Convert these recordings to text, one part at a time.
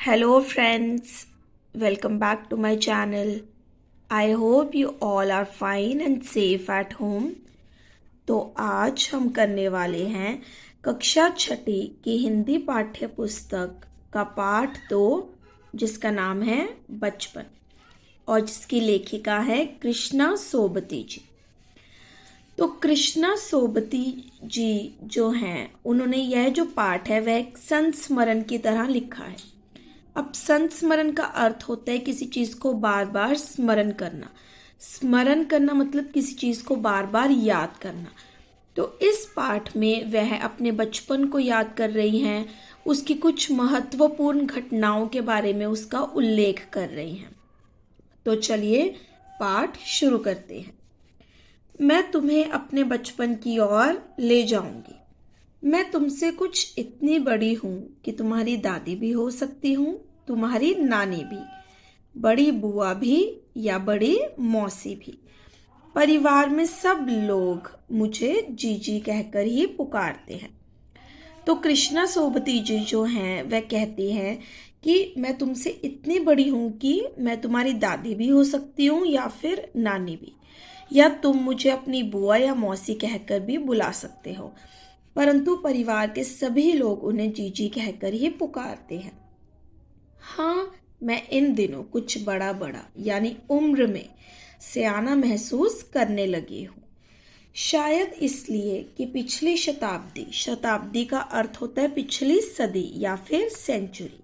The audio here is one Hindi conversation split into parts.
Hello, friends. Welcome back to my channel. I hope you all are fine and safe at home. तो आज हम करने वाले हैं कक्षा छठी की हिंदी पाठ्य पुस्तक का पाठ 2, जिसका नाम है बचपन और जिसकी लेखिका है कृष्णा सोबती जी। तो कृष्णा सोबती जी जो हैं, उन्होंने यह जो पाठ है वह एक संस्मरण की तरह लिखा है। अब संस्मरण का अर्थ होता है किसी चीज को बार बार स्मरण करना। स्मरण करना मतलब किसी चीज को बार बार याद करना। तो इस पाठ में वह अपने बचपन को याद कर रही हैं, उसकी कुछ महत्वपूर्ण घटनाओं के बारे में उसका उल्लेख कर रही हैं। तो चलिए पाठ शुरू करते हैं। मैं तुम्हें अपने बचपन की ओर ले जाऊंगी। मैं तुमसे कुछ इतनी बड़ी हूँ कि तुम्हारी दादी भी हो सकती हूँ, तुम्हारी नानी भी, बड़ी बुआ भी या बड़ी मौसी भी। परिवार में सब लोग मुझे जीजी कहकर ही पुकारते हैं। तो कृष्णा सोबती जी जो हैं वह कहती हैं कि मैं तुमसे इतनी बड़ी हूँ कि मैं तुम्हारी दादी भी हो सकती हूँ या फिर नानी भी, या तुम मुझे अपनी बुआ या मौसी कहकर भी बुला सकते हो, परंतु परिवार के सभी लोग उन्हें जीजी कहकर ही पुकारते हैं। हाँ, मैं इन दिनों कुछ बड़ा बड़ा यानी उम्र में सयाना महसूस करने लगी हूँ। शायद इसलिए कि पिछली शताब्दी, शताब्दी का अर्थ होता है पिछली सदी या फिर सेंचुरी,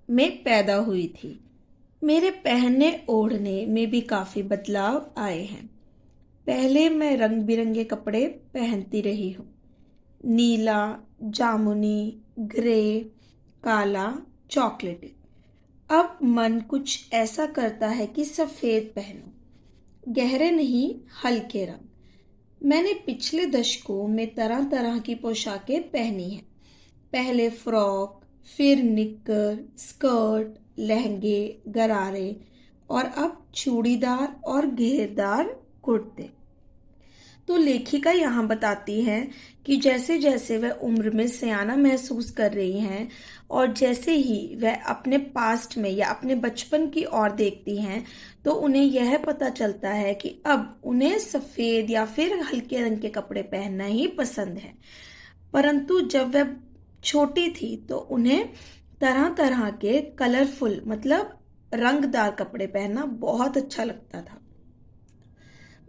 में पैदा हुई थी। मेरे पहनने ओढ़ने में भी काफी बदलाव आए हैं। पहले मैं रंग बिरंगे कपड़े पहनती रही हूँ, नीला, जामुनी, ग्रे, काला, चॉकलेटी। अब मन कुछ ऐसा करता है कि सफेद पहनो, गहरे नहीं हल्के रंग। मैंने पिछले दशकों में तरह तरह की पोशाकें पहनी हैं। पहले फ्रॉक, फिर निक्कर, स्कर्ट, लहंगे, गरारे और अब चूड़ीदार और घेरदार कुर्ते। तो लेखिका यहाँ बताती हैं कि जैसे जैसे वह उम्र में सयाना महसूस कर रही हैं और जैसे ही वह अपने पास्ट में या अपने बचपन की ओर देखती हैं, तो उन्हें यह पता चलता है कि अब उन्हें सफ़ेद या फिर हल्के रंग के कपड़े पहनना ही पसंद है। परंतु जब वह छोटी थी तो उन्हें तरह तरह के कलरफुल मतलब रंगदार कपड़े पहनना बहुत अच्छा लगता था।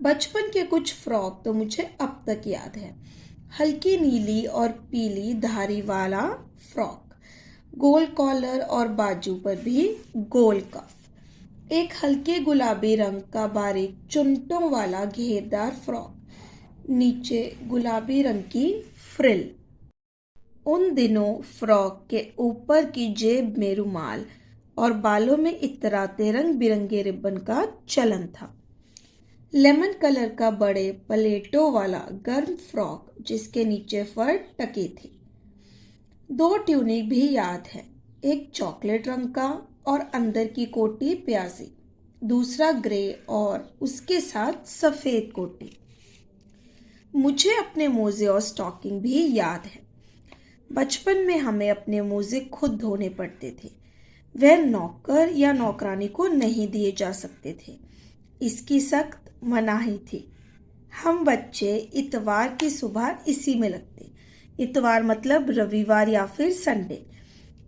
बचपन के कुछ फ्रॉक तो मुझे अब तक याद है। हल्की नीली और पीली धारी वाला फ्रॉक, गोल कॉलर और बाजू पर भी गोल कफ, एक हल्के गुलाबी रंग का बारीक चुनटों वाला घेरदार फ्रॉक, नीचे गुलाबी रंग की फ्रिल। उन दिनों फ्रॉक के ऊपर की जेब में रुमाल और बालों में इतराते रंग बिरंगे रिबन का चलन था। लेमन कलर का बड़े पलेटों वाला गर्म फ्रॉक जिसके नीचे फर टकी थी। 2 ट्यूनिक भी याद है, एक चॉकलेट रंग का और अंदर की कोटी प्याजी, दूसरा ग्रे और उसके साथ सफेद कोटी। मुझे अपने मोजे और स्टॉकिंग भी याद है। बचपन में हमें अपने मोजे खुद धोने पड़ते थे। वह नौकर या नौकरानी को नहीं दिए जा सकते थे, इसकी सख्त मनाही थी। हम बच्चे इतवार की सुबह इसी में लगते। इतवार मतलब रविवार या फिर संडे।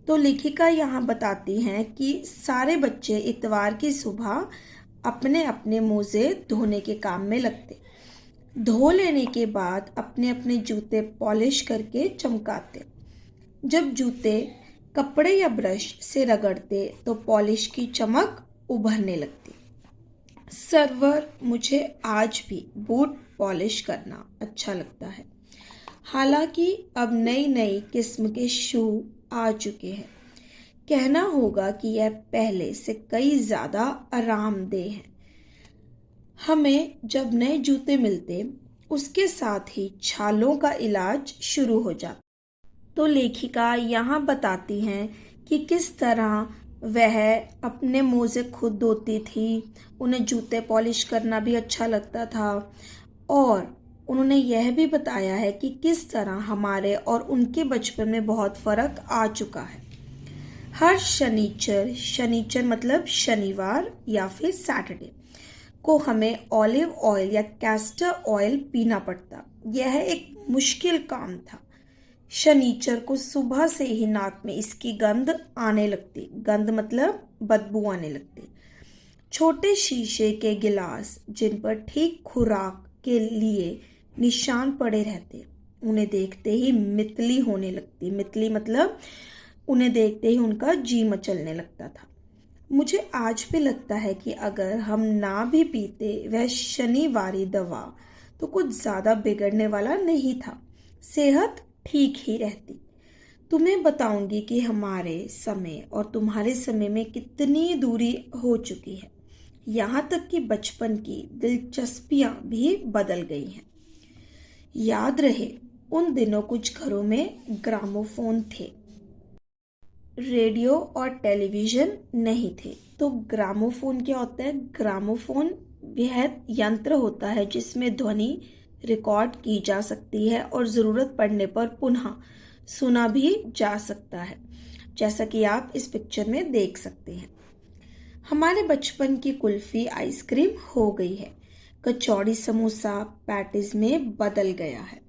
तो लेखिका यहाँ बताती हैं कि सारे बच्चे इतवार की सुबह अपने अपने मोजे धोने के काम में लगते। धो लेने के बाद अपने अपने जूते पॉलिश करके चमकाते। जब जूते कपड़े या ब्रश से रगड़ते तो पॉलिश की चमक उभरने लगती। सर्वर मुझे आज भी बूट पॉलिश करना अच्छा लगता है। हालांकि अब नई नई किस्म के शू आ चुके हैं। कहना होगा कि यह पहले से कई ज़्यादा आरामदेह हैं। हमें जब नए जूते मिलते उसके साथ ही छालों का इलाज शुरू हो जाता। तो लेखिका यहाँ बताती हैं कि किस तरह वह अपने मोजे खुद धोती थी, उन्हें जूते पॉलिश करना भी अच्छा लगता था, और उन्होंने यह भी बताया है कि किस तरह हमारे और उनके बचपन में बहुत फ़र्क आ चुका है। हर शनिचर, शनिचर मतलब शनिवार या फिर सैटरडे को हमें ऑलिव ऑयल या कैस्टर ऑयल पीना पड़ता। यह एक मुश्किल काम था। शनिचर को सुबह से ही नाक में इसकी गंध आने लगती। गंध मतलब बदबू आने लगती। छोटे शीशे के गिलास जिन पर ठीक खुराक के लिए निशान पड़े रहते, उन्हें देखते ही मितली होने लगती। मितली मतलब उन्हें देखते ही उनका जी मचलने लगता था। मुझे आज भी लगता है कि अगर हम ना भी पीते वह शनिवारी दवा तो कुछ ज़्यादा बिगड़ने वाला नहीं था, सेहत ठीक ही रहती। तुम्हें बताऊंगी कि हमारे समय और तुम्हारे समय में कितनी दूरी हो चुकी है। यहाँ तक कि बचपन की दिलचस्पियां भी बदल गई हैं। याद रहे, उन दिनों कुछ घरों में ग्रामोफोन थे, रेडियो और टेलीविजन नहीं थे। तो ग्रामोफोन क्या होता है? ग्रामोफोन वह यंत्र होता है जिसमें ध्वनि रिकॉर्ड की जा सकती है और ज़रूरत पड़ने पर पुनः सुना भी जा सकता है, जैसा कि आप इस पिक्चर में देख सकते हैं। हमारे बचपन की कुल्फी आइसक्रीम हो गई है। कचौड़ी समोसा पैटीज में बदल गया है।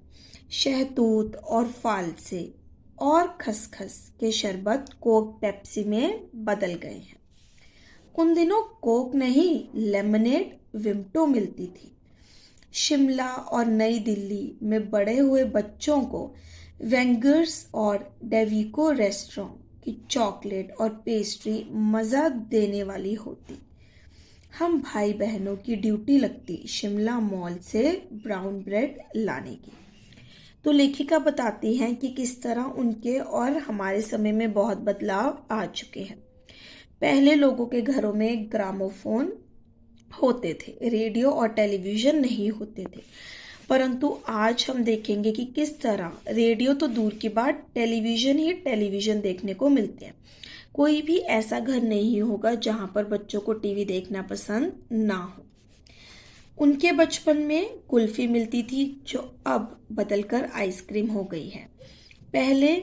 शहतूत और फालसे और खसखस के शरबत कोक पेप्सी में बदल गए हैं। उन दिनों कोक नहीं, लेमनेड विम्टो मिलती थी। शिमला और नई दिल्ली में बड़े हुए बच्चों को वेंगर्स और डेविको रेस्टोरेंट की चॉकलेट और पेस्ट्री मज़ा देने वाली होती। हम भाई बहनों की ड्यूटी लगती शिमला मॉल से ब्राउन ब्रेड लाने की। तो लेखिका बताती हैं कि किस तरह उनके और हमारे समय में बहुत बदलाव आ चुके हैं। पहले लोगों के घरों में ग्रामोफोन होते थे, रेडियो और टेलीविज़न नहीं होते थे, परंतु आज हम देखेंगे कि किस तरह रेडियो तो दूर की बात, टेलीविज़न ही टेलीविज़न देखने को मिलते हैं। कोई भी ऐसा घर नहीं होगा जहाँ पर बच्चों को टीवी देखना पसंद ना हो। उनके बचपन में कुल्फी मिलती थी जो अब बदलकर आइसक्रीम हो गई है। पहले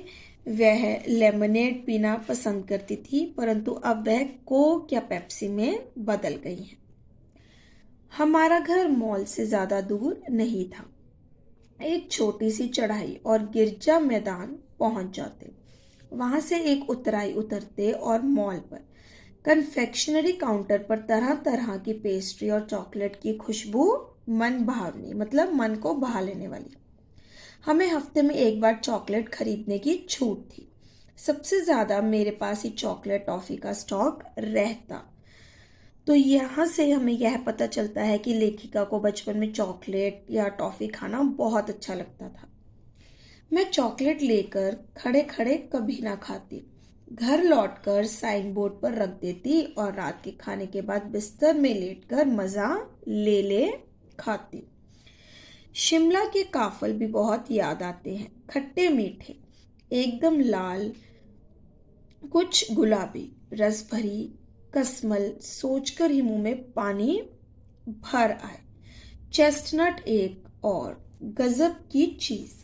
वह लेमनेड पीना पसंद करती थी, परंतु अब वह कोक या पेप्सी में बदल गई है। हमारा घर मॉल से ज़्यादा दूर नहीं था। एक छोटी सी चढ़ाई और गिरजा मैदान पहुंच जाते। वहां से एक उतराई उतरते और मॉल पर कन्फेक्शनरी काउंटर पर तरह तरह की पेस्ट्री और चॉकलेट की खुशबू मन भावनी मतलब मन को भा लेने वाली। हमें हफ्ते में एक बार चॉकलेट खरीदने की छूट थी। सबसे ज़्यादा मेरे पास ही चॉकलेट टॉफ़ी का स्टॉक रहता। तो यहाँ से हमें यह पता चलता है कि लेखिका को बचपन में चॉकलेट या टॉफ़ी खाना बहुत अच्छा लगता था। मैं चॉकलेट लेकर खड़े खड़े कभी ना खाती। घर लौटकर साइन बोर्ड पर रख देती और रात के खाने के बाद बिस्तर में लेटकर मज़ा ले ले खाती। शिमला के काफल भी बहुत याद आते हैं। खट्टे मीठे, एकदम लाल, कुछ गुलाबी, रस भरी कसमल सोचकर ही मुंह में पानी भर आए। चेस्टनट एक और गजब की चीज,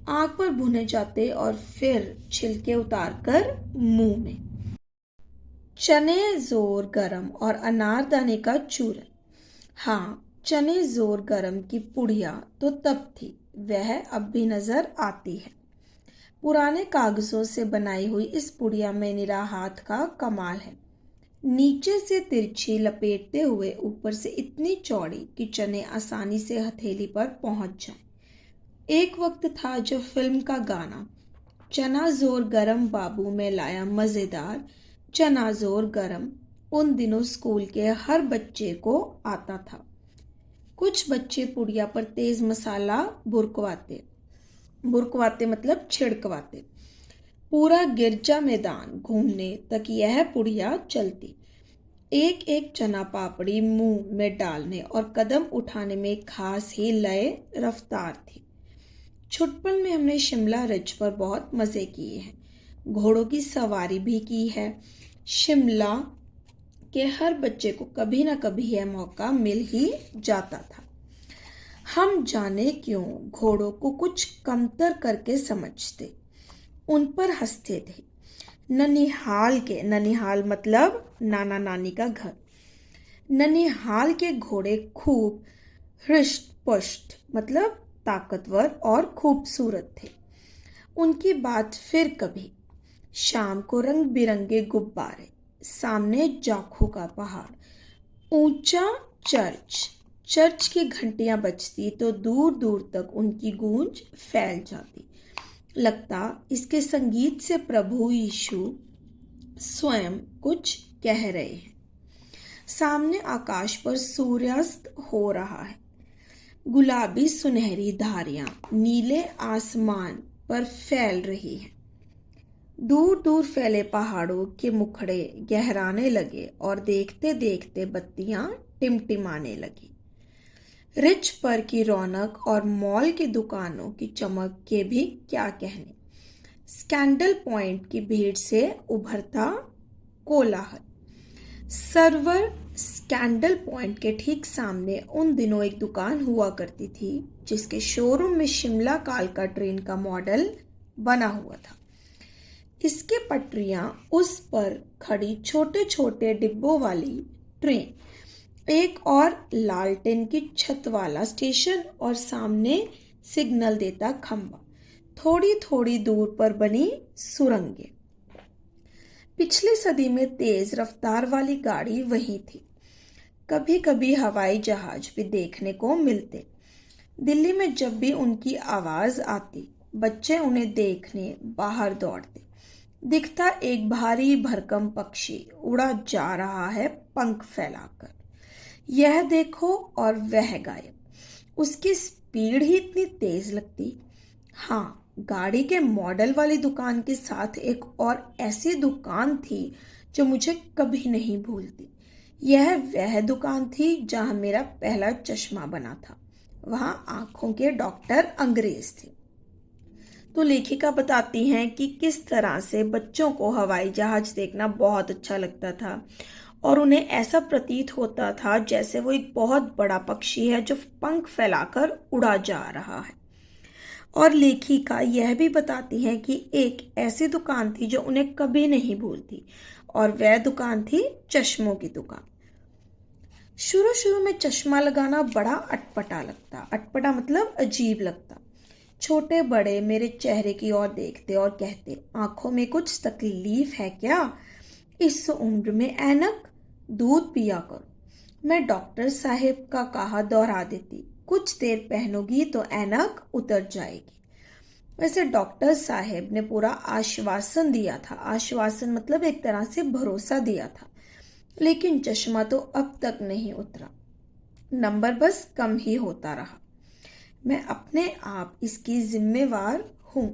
आग पर भुने जाते और फिर छिलके उतारकर मुंह में। चने जोर गरम और अनारदाने का चूरन। हाँ, चने जोर गरम की पुड़िया तो तब थी, वह अब भी नजर आती है। पुराने कागजों से बनाई हुई इस पुड़िया में निरा हाथ का कमाल है। नीचे से तिरछी लपेटते हुए ऊपर से इतनी चौड़ी कि चने आसानी से हथेली पर पहुंच जाएं। एक वक्त था जब फिल्म का गाना चना जोर गरम बाबू में लाया मज़ेदार चना जोर गरम उन दिनों स्कूल के हर बच्चे को आता था। कुछ बच्चे पुड़िया पर तेज मसाला बुरकवाते बुरकवाते मतलब छिड़कवाते। पूरा गिरजा मैदान घूमने तक यह पुड़िया चलती। एक एक चना पापड़ी मुंह में डालने और कदम उठाने में एक खास ही लय रफ्तार थी। छुटपन में हमने शिमला रिज पर बहुत मज़े किए हैं। घोड़ों की सवारी भी की है। शिमला के हर बच्चे को कभी ना कभी यह मौका मिल ही जाता था। हम जाने क्यों घोड़ों को कुछ कमतर करके समझते, उन पर हंसते थे। ननिहाल मतलब नाना नानी का घर। ननिहाल के घोड़े खूब हृष्ट पुष्ट मतलब ताकतवर और खूबसूरत थे। उनकी बात फिर कभी। शाम को रंग बिरंगे गुब्बारे, सामने जाखू का पहाड़, ऊंचा चर्च। चर्च की घंटियां बजती तो दूर दूर तक उनकी गूंज फैल जाती। लगता इसके संगीत से प्रभु यीशु स्वयं कुछ कह रहे हैं। सामने आकाश पर सूर्यास्त हो रहा है। गुलाबी सुनहरी धारियां नीले आसमान पर फैल रही हैं। दूर दूर फैले पहाड़ों के मुखड़े गहराने लगे और देखते देखते बत्तियां टिमटिमाने लगी। रिच पर की रौनक और मॉल की दुकानों की चमक के भी क्या कहने। स्कैंडल पॉइंट की भीड़ से उभरता कोलाहल। सर्वर स्कैंडल पॉइंट के ठीक सामने उन दिनों एक दुकान हुआ करती थी जिसके शोरूम में शिमला कालका ट्रेन का मॉडल बना हुआ था। इसके पटरियां, उस पर खड़ी छोटे छोटे डिब्बों वाली ट्रेन, एक और लालटेन की छत वाला स्टेशन और सामने सिग्नल देता खंबा, थोड़ी थोड़ी दूर पर बनी सुरंगें। पिछली सदी में तेज रफ्तार वाली गाड़ी वही थी। कभी कभी हवाई जहाज भी देखने को मिलते। दिल्ली में जब भी उनकी आवाज आती, बच्चे उन्हें देखने बाहर दौड़ते। दिखता एक भारी भरकम पक्षी उड़ा जा रहा है पंख फैलाकर। यह देखो और वह गायब। उसकी स्पीड ही इतनी तेज लगती। हाँ, गाड़ी के मॉडल वाली दुकान के साथ एक और ऐसी दुकान थी जो मुझे कभी नहीं भूलती। यह वह दुकान थी जहां मेरा पहला चश्मा बना था। वहां आंखों के डॉक्टर अंग्रेज थे। तो लेखिका बताती हैं कि किस तरह से बच्चों को हवाई जहाज देखना बहुत अच्छा लगता था और उन्हें ऐसा प्रतीत होता था जैसे वो एक बहुत बड़ा पक्षी है जो पंख फैलाकर उड़ा जा रहा है। और लेखिका यह भी बताती हैं कि एक ऐसी दुकान थी जो उन्हें कभी नहीं भूलती और वह दुकान थी चश्मों की दुकान। शुरू शुरू में चश्मा लगाना बड़ा अटपटा मतलब अजीब लगता। छोटे बड़े मेरे चेहरे की ओर देखते और कहते, आंखों में कुछ तकलीफ है क्या? इस उम्र में ऐनक? दूध पिया करो। मैं डॉक्टर साहेब का कहा दोहरा देती, कुछ देर पहनोगी तो ऐनक उतर जाएगी। वैसे डॉक्टर साहेब ने पूरा आश्वासन दिया था। आश्वासन मतलब एक तरह से भरोसा दिया था, लेकिन चश्मा तो अब तक नहीं उतरा। नंबर बस कम ही होता रहा। मैं अपने आप इसकी जिम्मेवार हूँ।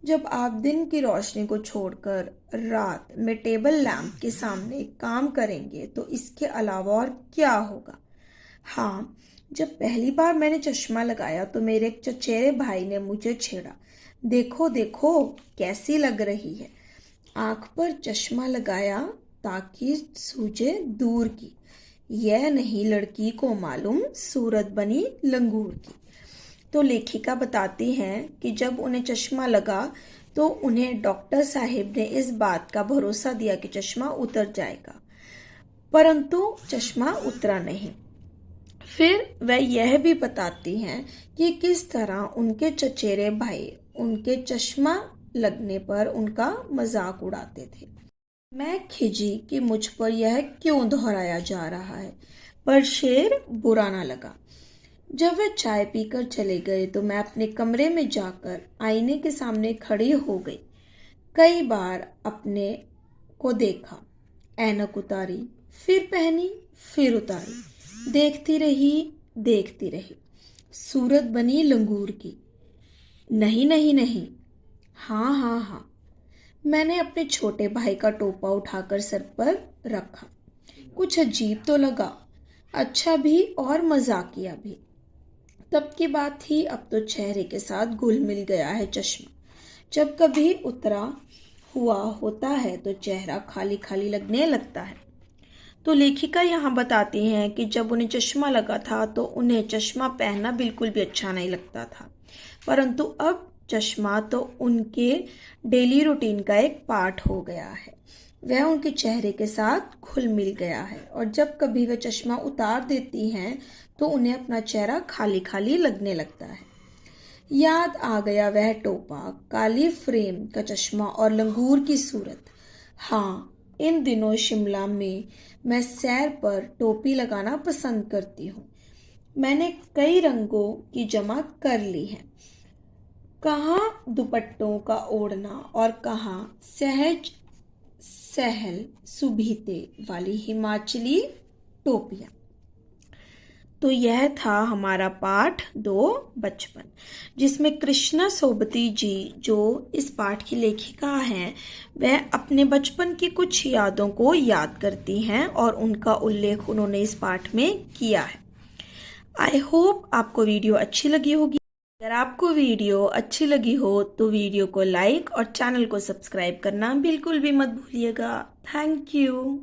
जब आप दिन की रोशनी को छोड़कर रात में टेबल लैंप के सामने काम करेंगे तो इसके अलावा और क्या होगा। हाँ, जब पहली बार मैंने चश्मा लगाया तो मेरे एक चचेरे भाई ने मुझे छेड़ा, देखो देखो कैसी लग रही है। आंख पर चश्मा लगाया ताकि सूझे दूर की, यह नहीं लड़की को मालूम सूरत बनी लंगूर की। तो लेखिका बताती हैं कि जब उन्हें चश्मा लगा तो उन्हें डॉक्टर साहिब ने इस बात का भरोसा दिया कि चश्मा उतर जाएगा, परंतु चश्मा उतरा नहीं। फिर वह यह भी बताती हैं कि किस तरह उनके चचेरे भाई उनके चश्मा लगने पर उनका मजाक उड़ाते थे। मैं खिजी कि मुझ पर यह क्यों दोहराया जा रहा है, पर शेर बुरा ना लगा। जब वे चाय पीकर चले गए तो मैं अपने कमरे में जाकर आईने के सामने खड़ी हो गई। कई बार अपने को देखा, ऐनक उतारी, फिर पहनी, फिर उतारी, देखती रही, सूरत बनी लंगूर की। नहीं नहीं नहीं, हाँ हाँ हाँ। मैंने अपने छोटे भाई का टोपा उठाकर सर पर रखा। कुछ अजीब तो लगा, अच्छा भी और मजाकिया भी। तब की बात थी, अब तो चेहरे के साथ घुल मिल गया है चश्मा। जब कभी उतरा हुआ होता है तो चेहरा खाली खाली लगने लगता है। तो लेखिका यहाँ बताती हैं कि जब उन्हें चश्मा लगा था तो उन्हें चश्मा पहनना बिल्कुल भी अच्छा नहीं लगता था, परंतु अब चश्मा तो उनके डेली रूटीन का एक पार्ट हो गया है। वह उनके चेहरे के साथ घुल मिल गया है और जब कभी वह चश्मा उतार देती हैं तो उन्हें अपना चेहरा खाली खाली लगने लगता है। याद आ गया वह टोपा, काली फ्रेम का चश्मा और लंगूर की सूरत। हाँ, इन दिनों शिमला में मैं सैर पर टोपी लगाना पसंद करती हूँ। मैंने कई रंगों की जमा कर ली है, कहाँ दुपट्टों का ओढ़ना और कहाँ सहज सहल सुभीते वाली हिमाचली टोपियाँ। तो यह था हमारा पाठ 2 बचपन, जिसमें कृष्णा सोबती जी जो इस पाठ की लेखिका हैं वह अपने बचपन की कुछ यादों को याद करती हैं और उनका उल्लेख उन्होंने इस पाठ में किया है। आई होप आपको वीडियो अच्छी लगी होगी। अगर आपको वीडियो अच्छी लगी हो तो वीडियो को लाइक और चैनल को सब्सक्राइब करना बिल्कुल भी मत भूलिएगा। Thank you.